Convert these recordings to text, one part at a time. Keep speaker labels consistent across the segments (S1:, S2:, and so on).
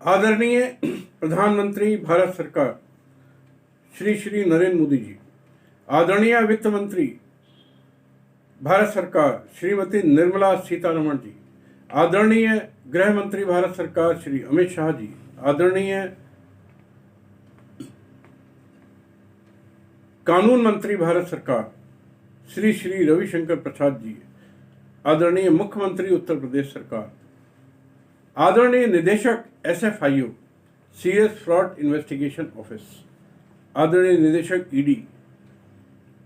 S1: आदरणीय प्रधानमंत्री भारत सरकार श्री श्री नरेंद्र मोदी जी, आदरणीय वित्त मंत्री भारत सरकार श्रीमती निर्मला सीतारमण जी, आदरणीय गृह मंत्री भारत सरकार श्री अमित शाह जी, आदरणीय कानून मंत्री भारत सरकार श्री श्री रविशंकर प्रसाद जी, आदरणीय मुख्यमंत्री उत्तर प्रदेश सरकार, आदरणीय निदेशक SFIO serious fraud investigation office, आदरणीय निदेशक ED,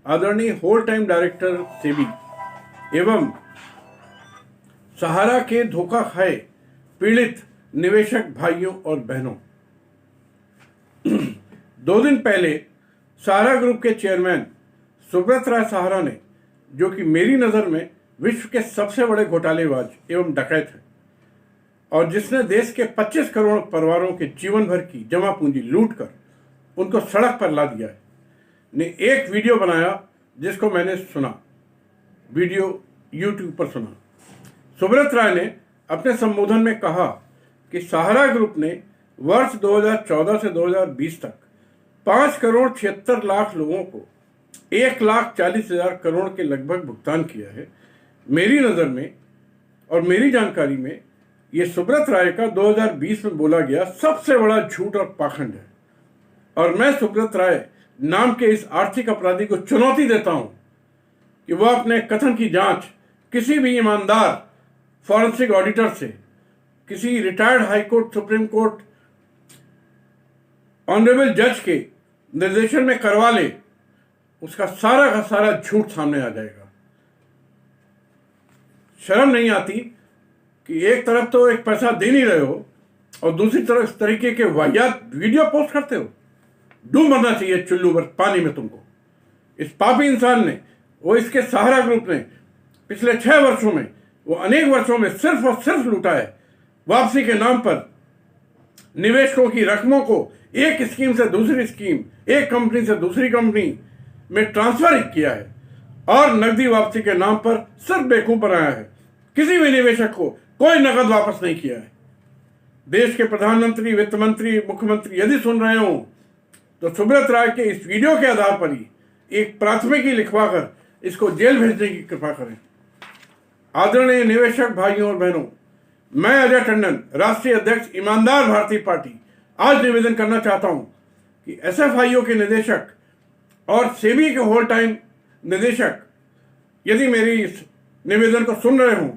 S1: आदरणीय होल टाइम डायरेक्टर सेबी एवं सहारा के धोखा खाए पीड़ित निवेशक भाइयों और बहनों, 2 दिन पहले सहारा ग्रुप के चेयरमैन सुब्रत राय सहारा ने, जो कि मेरी नज़र में विश्व के सबसे बड़े घोटालेबाज एवं डकैत हैं और जिसने देश के 25 करोड़ परिवारों के जीवन भर की जमा पूंजी लूट कर उनको सड़क पर ला दिया है, ने एक वीडियो बनाया जिसको मैंने सुना, वीडियो YouTube पर सुना। सुब्रत राय ने अपने संबोधन में कहा कि सहारा ग्रुप ने वर्ष 2014 से 2020 तक 5 करोड़ 76 लाख लोगों को 1,40,000 करोड़ के लगभग भुगतान किया है। मेरी नज़र में और मेरी जानकारी में ये सुब्रत राय का 2020 में बोला गया सबसे बड़ा झूठ और पाखंड है और मैं सुब्रत राय नाम के इस आर्थिक अपराधी को चुनौती देता हूं कि वह अपने कथन की जांच किसी भी ईमानदार फॉरेंसिक ऑडिटर से, किसी retired high court, supreme court honourable जज के निर्देशन में करवा ले, उसका सारा का सारा झूठ सामने आ जाएगा। शर्म नहीं आती कि एक तरफ तो एक पैसा दे नहीं रहे हो और दूसरी तरफ इस तरीके के वाहियात वीडियो पोस्ट करते हो। डूब मरना चाहिए चुल्लू भर पानी में तुमको। इस पापी इंसान ने, वो इसके सहारा ग्रुप ने पिछले 6 वर्षों में, वो अनेक वर्षों में सिर्फ और सिर्फ लूटा है। वापसी के नाम पर निवेशकों की रकमों को एक स्कीम से दूसरी स्कीम, एक कंपनी से दूसरी कंपनी में ट्रांसफर किया है और नकदी वापसी के नाम पर सिर्फ बेवकूफ बनाया है। किसी भी निवेशक को कोई नकद वापस नहीं किया है। देश के प्रधानमंत्री, वित्त मंत्री, मुख्यमंत्री यदि सुन रहे हो तो सुब्रत राय के इस वीडियो के आधार पर ही एक प्राथमिकी लिखवाकर इसको जेल भेजने की कृपा करें। आदरणीय निवेशक भाइयों और बहनों, मैं अजय टंडन, राष्ट्रीय अध्यक्ष ईमानदार भारतीय पार्टी, आज निवेदन करना चाहता हूं कि SFIO के निदेशक और सेबी के होल टाइम निदेशक यदि मेरी इस निवेदन को सुन रहे हों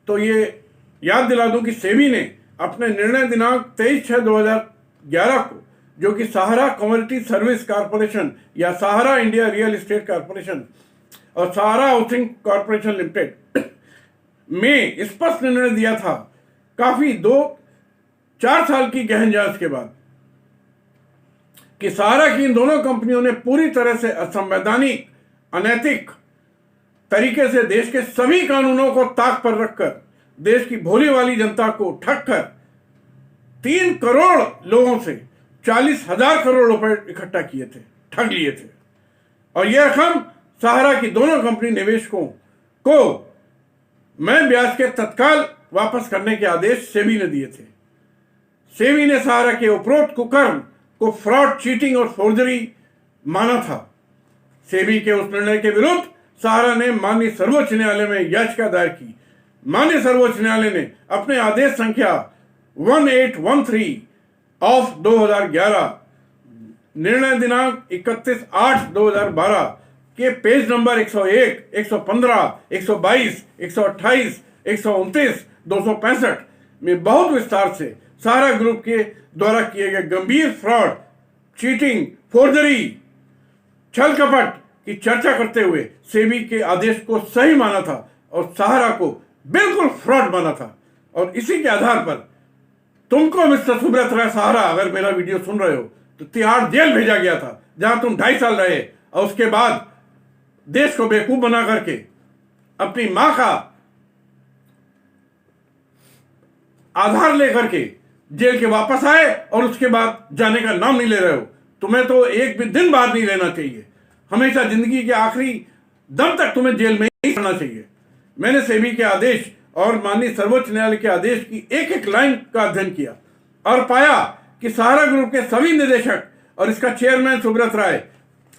S1: तो ये याद दिला दूं कि सेबी ने अपने निर्णय दिनांक 23/6/2011 को, जो कि सहारा कमोडिटी सर्विस कॉर्पोरेशन या सहारा इंडिया रियल एस्टेट कॉर्पोरेशन और सहारा हाउसिंग कॉर्पोरेशन लिमिटेड में स्पष्ट निर्णय दिया था, काफी 2-4 साल की गहन जांच के बाद, कि सहारा की इन दोनों कंपनियों ने पूरी तरह से असंवैधानिक, अनैतिक तरीके से देश के सभी कानूनों को ताक पर रखकर देश की भोली वाली जनता को ठग कर 3 करोड़ लोगों से 40,000 करोड़ रुपए इकट्ठा किए थे, ठग लिए थे। और यह रकम सहारा की दोनों कंपनी निवेशकों को मैं ब्याज के तत्काल वापस करने के आदेश सेबी ने दिए थे। सेबी ने सहारा के उपरोक्त कुकर्म को फ्रॉड, चीटिंग और फोर्जरी माना था। सेबी के उस निर्णय के विरुद्ध सहारा ने माननीय सर्वोच्च न्यायालय में याचिका दायर की। माननीय सर्वोच्च न्यायालय ने अपने आदेश संख्या 1813 ऑफ 2011, निर्णय दिनांक 31/8/2012 के पेज नंबर 101, 115, 122, 128, 129, 265 में बहुत विस्तार से सहारा ग्रुप के द्वारा किए गए गंभीर फ्रॉड, चीटिंग, फोर्जरी, छल कपट की चर्चा करते हुए सेबी के आदेश को सही माना था और सहारा को बिल्कुल फ्रॉड माना था। और इसी के आधार पर तुमको मिस्टर सुब्रत राय सहारा, अगर मेरा वीडियो सुन रहे हो, तो तिहाड़ जेल भेजा गया था, जहां तुम 2.5 साल रहे और उसके बाद देश को बेवकूफ बना करके अपनी मां का आधार लेकर के जेल के वापस आए और उसके बाद जाने का नाम नहीं ले रहे हो। तुम्हें तो एक भी दिन बाहर नहीं रहना चाहिए, हमेशा जिंदगी के आखिरी दम तक तुम्हें जेल में ही रहना चाहिए। मैंने सेबी के आदेश और माननीय सर्वोच्च न्यायालय के आदेश की एक एक लाइन का अध्ययन किया और पाया कि सहारा ग्रुप के सभी निदेशक और इसका चेयरमैन सुब्रत राय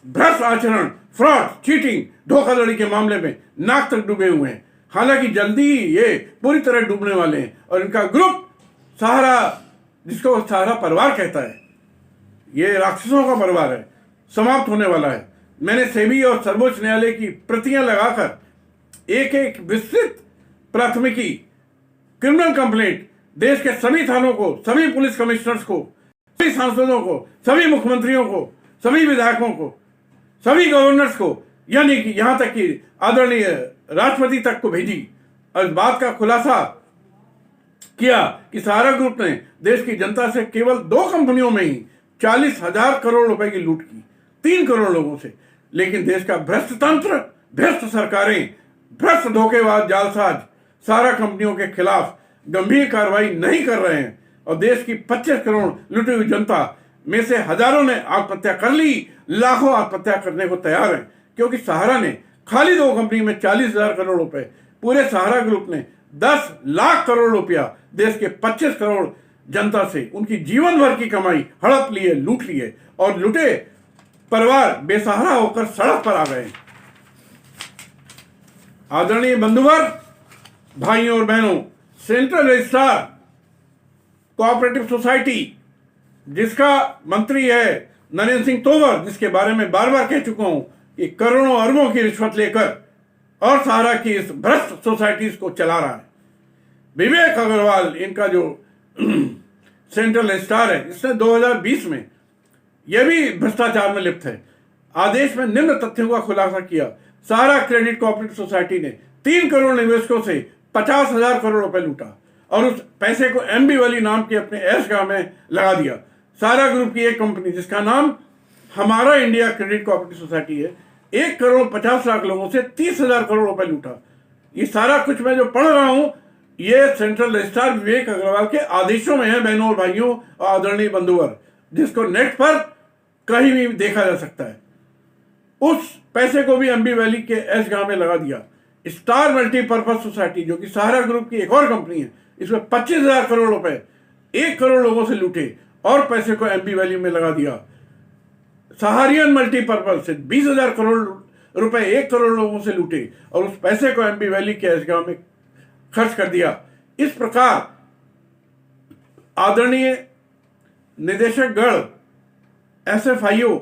S1: भ्रष्ट आचरण, फ्रॉड, चीटिंग, धोखाधड़ी के मामले में नाक तक डूबे हुए हैं। हालांकि जल्दी ही ये पूरी तरह डूबने वाले हैं और इनका ग्रुप सहारा, जिसको सहारा परिवार कहता है, ये राक्षसों का परिवार है, समाप्त होने वाला है। मैंने सेबी और सर्वोच्च न्यायालय की प्रतियां लगाकर एक एक विस्तृत प्राथमिकी, क्रिमिनल कंप्लेंट देश के सभी थानों को, सभी पुलिस कमिश्नर्स को, सभी सांसदों को, सभी मुख्यमंत्रियों को, सभी विधायकों को, सभी गवर्नर्स को, यानी कि यहां तक कि आदरणीय राष्ट्रपति तक को भेजी और इस बात का खुलासा किया कि सहारा ग्रुप ने देश की जनता से केवल 2 कंपनियों में ही 40,000 करोड़ रुपए की लूट की, 3 करोड़ लोगों से। लेकिन देश का भ्रष्ट तंत्र, भ्रष्ट सरकारें, भ्रष्ट धोखेबाज जालसाज सहारा कंपनियों के खिलाफ गंभीर कार्रवाई नहीं कर रहे हैं और देश की 25 करोड़ लुटी हुई जनता में से हजारों ने आत्महत्या कर ली, लाखों आत्महत्या करने को तैयार हैं, क्योंकि सहारा ने खाली 2 कंपनी में 40,000 करोड़ रुपए, पूरे सहारा ग्रुप ने 10 लाख करोड़ रुपया देश के 25 करोड़ जनता से उनकी जीवन भर की कमाई हड़प लिए, लूट लिए और लुटे परिवार बेसहारा होकर सड़क पर आ गए। आदरणीय बंधुवर, भाइयों और बहनों, सेंट्रल रजिस्ट्रार कोऑपरेटिव सोसाइटी, जिसका मंत्री है नरेंद्र सिंह तोमर, जिसके बारे में बार बार कह चुका हूं कि करोड़ों अरबों की रिश्वत लेकर और सहारा की इस भ्रष्ट सोसाइटीज को चला रहा है। विवेक अग्रवाल, इनका जो सेंट्रल रजिस्ट्रार है, इसने 2020 में यह भी भ्रष्टाचार में लिप्त है। आदेश में निम्न तथ्यों का खुलासा किया। सहारा क्रेडिट कोऑपरेटिव सोसाइटी ने 3 करोड़ निवेशकों से 50,000 करोड़ रुपए लूटा और उस पैसे को एमबी वैली नाम के अपने ऐशगाह में लगा दिया। सहारा ग्रुप की एक कंपनी जिसका नाम हमारा इंडिया क्रेडिट कोऑपरेटिव सोसाइटी है, 1 करोड़ 50 लाख लोगों से 30,000 करोड़ रुपए लूटा। ये सारा कुछ मैं जो पढ़ रहा हूं, ये सेंट्रल रजिस्ट्रार विवेक अग्रवाल के आदेशों में है, बहनों और भाइयों और आदरणीय बंधुवर, जिसको नेट पर कहीं भी देखा जा सकता है। उस पैसे को भी एमबी वैली के ऐशगाह में लगा दिया। स्टार मल्टीपर्पज सोसाइटी, जो कि सहारा ग्रुप की एक और कंपनी है, इसमें 25,000 करोड़ रुपए 1 करोड़ लोगों से लूटे और पैसे को एमबी वैली में लगा दिया। सहारियन मल्टीपर्पज से 20,000 करोड़ रुपए 1 करोड़ लोगों से लूटे और उस पैसे को एमबी वैली के ऐशगाह में खर्च कर दिया। इस प्रकार आदरणीय निदेशक गण एसएफआईओ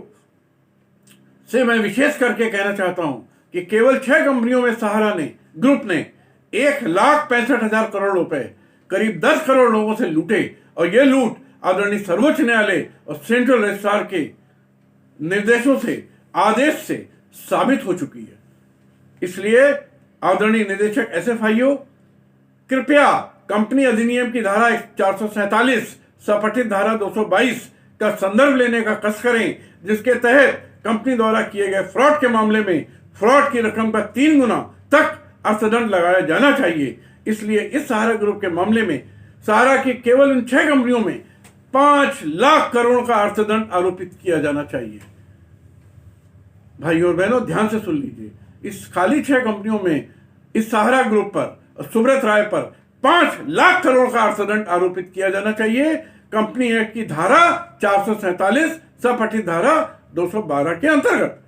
S1: से मैं विशेष करके कहना चाहता हूं कि केवल 6 कंपनियों में सहारा ने, ग्रुप ने 1,65,000 करोड़ रुपए करीब 10 करोड़ लोगों से लूटे और यह लूट आदरणीय सर्वोच्च न्यायालय और सेंट्रल रजिस्ट्रार के निर्देशों से, आदेश से साबित हो चुकी है। इसलिए आदरणीय निदेशक एसएफआईओ, कृपया कंपनी अधिनियम की धारा 447, सपठित धारा 222 का संदर्भ लेने का कष्ट करें, जिसके तहत कंपनी द्वारा किए गए फ्रॉड के मामले में फ्रॉड की रकम का 3 गुना तक अर्थदंड लगाया जाना चाहिए। इसलिए इस सहारा ग्रुप के मामले में सहारा की केवल इन 6 कंपनियों में 5 लाख करोड़ का अर्थदंड आरोपित किया जाना चाहिए। भाइयों और बहनों, ध्यान से सुन लीजिए, इस खाली 6 कंपनियों में इस सहारा ग्रुप पर और सुब्रत राय पर 5 लाख करोड़ का अर्थदंड आरोपित किया जाना चाहिए। कंपनी एक्ट की धारा 447, सपठित धारा 212 के अंतर्गत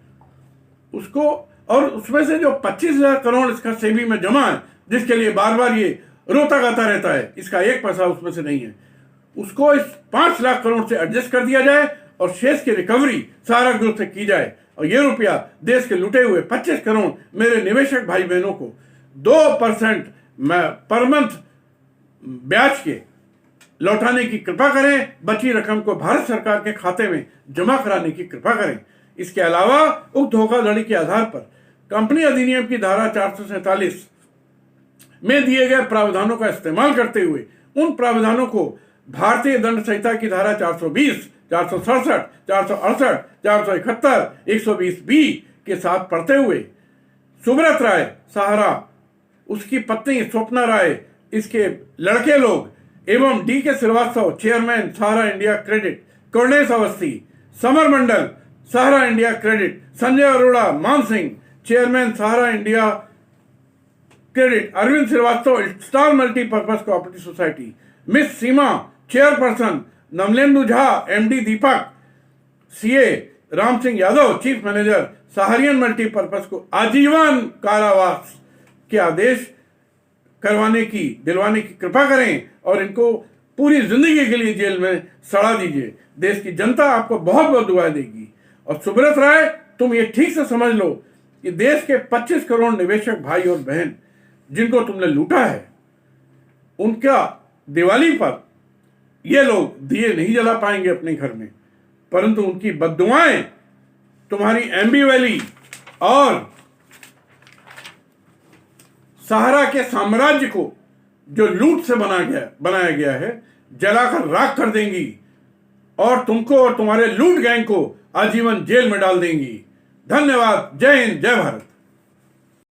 S1: उसको, और उसमें से जो 25,000 करोड़ इसका सेबी में जमा है, जिसके लिए बार बार ये रोता गाता रहता है, इसका 1 पैसा उसमें से नहीं है, उसको इस 5 लाख करोड़ से एडजस्ट कर दिया जाए और शेष की रिकवरी सहारा ग्रुप से की जाए और ये रुपया देश के लुटे हुए 25 करोड़ मेरे निवेशक भाई बहनों को 2% पर मंथ ब्याज के लौटाने की कृपा करें। बची रकम को भारत सरकार के खाते में जमा कराने की कृपा करें। इसके अलावा उक्त धोखाधड़ी के आधार पर कंपनी अधिनियम की धारा 447 में दिए गए प्रावधानों का इस्तेमाल करते हुए उन प्रावधानों को भारतीय दंड संहिता की धारा 420, 467, 468, 471, 120 बी के साथ पढ़ते हुए सुब्रत राय सहारा, उसकी पत्नी स्वप्ना राय, इसके लड़के लोग एवं D K Srivastava chairman Sahara India credit, Karnesh Awasthi, Samar Mandal Sahara India credit, Sanjay Arora Maan Singh chairman Sahara India credit, Arvind Srivastava star multipurpose cooperative society, miss Seema chairperson Namlendu Jha, MD Deepak, CA Ram Singh Yadav, chief manager Saharayan multipurpose को आजीवन कारावास के आदेश दिलवाने की कृपा करें और इनको पूरी जिंदगी के लिए जेल में सड़ा दीजिए। देश की जनता आपको बहुत बहुत दुआ देगी। और सुब्रत राय, तुम ये ठीक से समझ लो कि देश के 25 करोड़ निवेशक भाई और बहन जिनको तुमने लूटा है, उनका दिवाली पर ये लोग दिए नहीं जला पाएंगे अपने घर में, परंतु उनकी बद्दुआएं तुम्हारी एमबी वैली और सहारा के साम्राज्य को जो लूट से बनाया गया है, जलाकर राख कर देंगी और तुमको और तुम्हारे लूट गैंग को आजीवन जेल में डाल देंगी। धन्यवाद। जय हिंद, जय भारत।